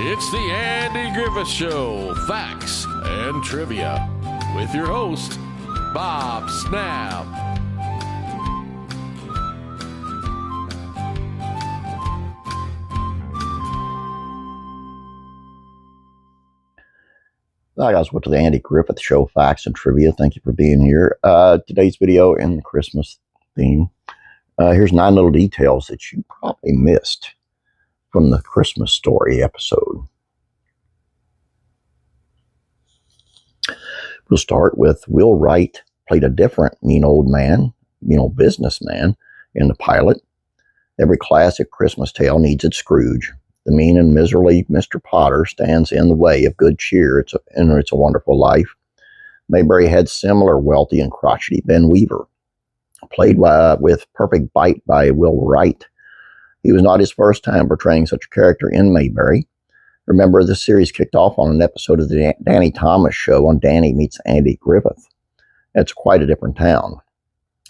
It's the Andy Griffith Show, Facts and Trivia, with your host, Bob Snap. Hi guys, welcome to the Andy Griffith Show, Facts and Trivia. Thank you for being here. Today's video in the Christmas theme. Here's 9 little details that you probably missed from the Christmas Story episode. We'll start with Will Wright played a different mean old businessman in the pilot. Every classic Christmas tale needs its Scrooge. The mean and miserly Mr. Potter stands in the way of good cheer. It's a Wonderful Life. Mayberry had similar wealthy and crotchety Ben Weaver, played with perfect bite by Will Wright. He was not his first time portraying such a character in Mayberry. Remember, the series kicked off on an episode of the Danny Thomas Show on Danny Meets Andy Griffith. It's quite a different town.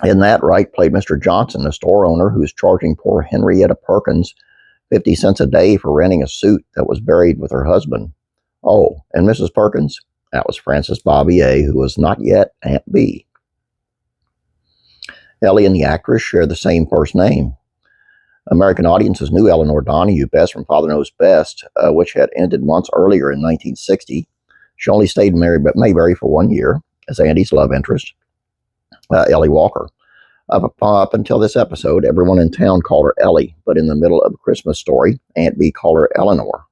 In that, Wright played Mr. Johnson, a store owner who was charging poor Henrietta Perkins 50 cents a day for renting a suit that was buried with her husband. Oh, and Mrs. Perkins? That was Frances Bobby A., who was not yet Aunt B. Ellie and the actress share the same first name. American audiences knew Eleanor Donahue best from Father Knows Best, which had ended months earlier in 1960. She only stayed in Mayberry for 1 year as Andy's love interest, Ellie Walker. Up until this episode, everyone in town called her Ellie, but in the middle of a Christmas Story, Aunt B called her Eleanor.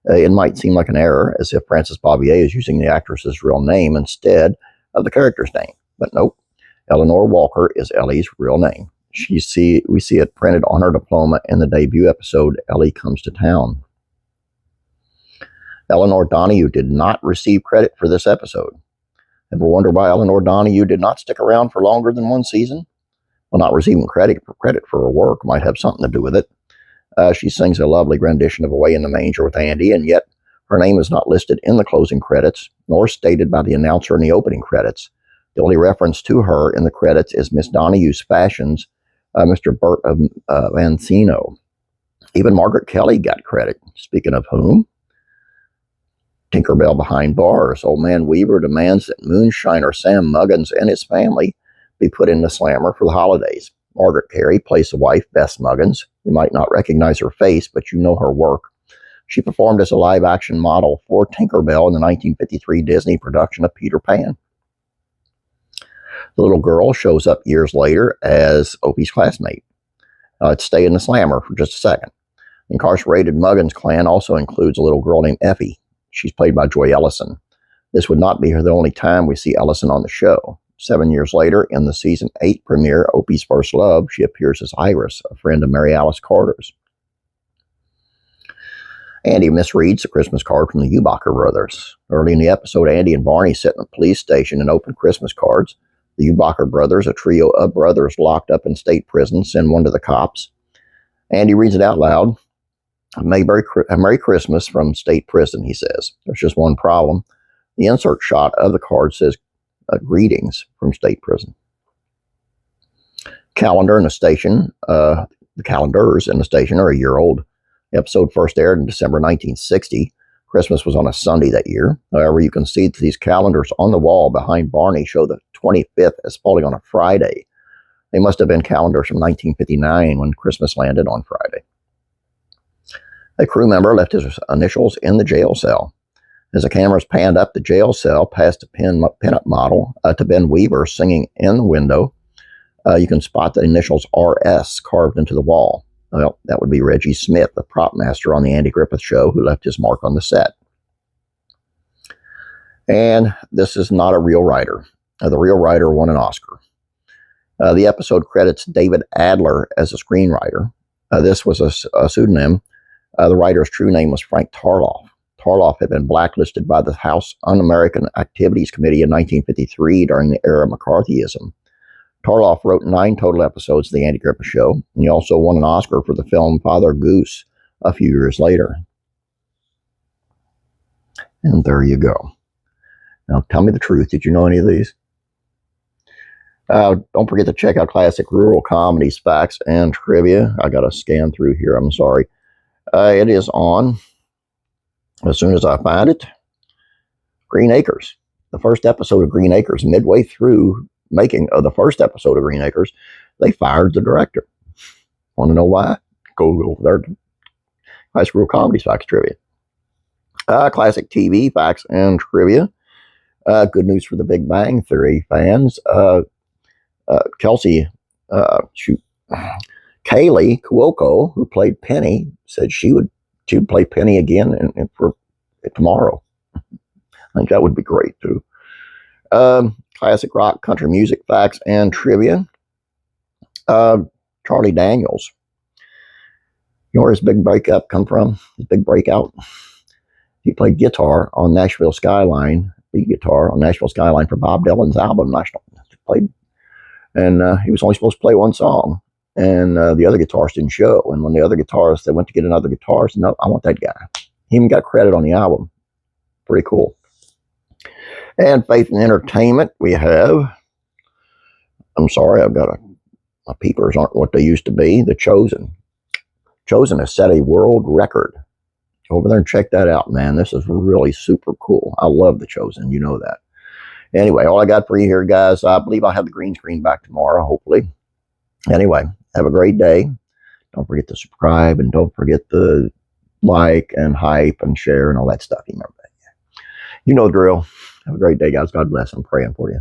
It might seem like an error, as if Frances Bobby A. is using the actress's real name instead of the character's name, but nope. Eleanor Walker is Ellie's real name. We see it printed on her diploma in the debut episode, Ellie Comes to Town. Eleanor Donahue did not receive credit for this episode. Ever wonder why Eleanor Donahue did not stick around for longer than 1 season? Well, not receiving credit for her work might have something to do with it. She sings a lovely rendition of Away in the Manger with Andy, and yet her name is not listed in the closing credits, nor stated by the announcer in the opening credits. The only reference to her in the credits is Miss Donahue's Fashions, Mr. Bert Vancino. Even Margaret Kelly got credit. Speaking of whom? Tinkerbell Behind Bars. Old Man Weaver demands that moonshiner Sam Muggins and his family be put in the slammer for the holidays. Margaret Carey plays the wife, Bess Muggins. You might not recognize her face, but you know her work. She performed as a live-action model for Tinkerbell in the 1953 Disney production of Peter Pan. The little girl shows up years later as Opie's classmate. Let's stay in the slammer for just a second. Incarcerated Muggins clan also includes a little girl named Effie. She's played by Joy Ellison. This would not be the only time we see Ellison on the show. 7 years later, in the season 8 premiere, Opie's First Love, she appears as Iris, a friend of Mary Alice Carter's. Andy misreads a Christmas card from the Ubacher brothers. Early in the episode, Andy and Barney sit in a police station and open Christmas cards. The Ubacher brothers, a trio of brothers locked up in state prison, send one to the cops. Andy reads it out loud. A Merry Christmas from state prison, he says. There's just one problem. The insert shot of the card says, greetings from state prison. Calendar in the station, the calendars in the station are a year old. The episode first aired in December 1960. Christmas was on a Sunday that year. However, you can see that these calendars on the wall behind Barney show the 25th as falling on a Friday. They must have been calendars from 1959 when Christmas landed on Friday. A crew member left his initials in the jail cell. As the cameras panned up the jail cell past a pin-up model to Ben Weaver singing in the window, you can spot the initials RS carved into the wall. Well, that would be Reggie Smith, the Propmaster on the Andy Griffith Show, who left his mark on the set. And this is not a real writer. The real writer won an Oscar. The episode credits David Adler as a screenwriter. This was a pseudonym. The writer's true name was Frank Tarloff. Tarloff had been blacklisted by the House Un-American Activities Committee in 1953 during the era of McCarthyism. Tarloff wrote 9 total episodes of The Andy Griffith Show, and he also won an Oscar for the film Father Goose a few years later. And there you go. Now, tell me the truth. Did you know any of these? Don't forget to check out classic rural comedies, facts, and trivia. I got to scan through here. I'm sorry. It is on as soon as I find it. Green Acres. The first episode of Green Acres, midway through making of the first episode of Green Acres, they fired the director. Want to know why? Go over there to High School Comedies Facts Trivia. Classic TV Facts and Trivia. Good news for the Big Bang Theory fans. Kaylee Cuoco, who played Penny, said she would play Penny again and for tomorrow. I think that would be great too. Classic rock, country music facts and trivia. Charlie Daniels. You know where his big breakup come from? His big breakout? He played guitar on Nashville Skyline, lead guitar on Nashville Skyline for Bob Dylan's album. And he was only supposed to play one song. And the other guitarist didn't show. And when the other guitarist, they went to get another guitarist, no, I want that guy. He even got credit on the album. Pretty cool. And Faith and Entertainment, we have, I'm sorry, I've got my peepers aren't what they used to be. The Chosen. Chosen has set a world record. Go over there and check that out, man. This is really super cool. I love The Chosen. You know that. Anyway, all I got for you here, guys. I believe I'll have the green screen back tomorrow, hopefully. Anyway, have a great day. Don't forget to subscribe and don't forget to like and hype and share and all that stuff. You remember that. You know the drill. Have a great day, guys. God bless. I'm praying for you.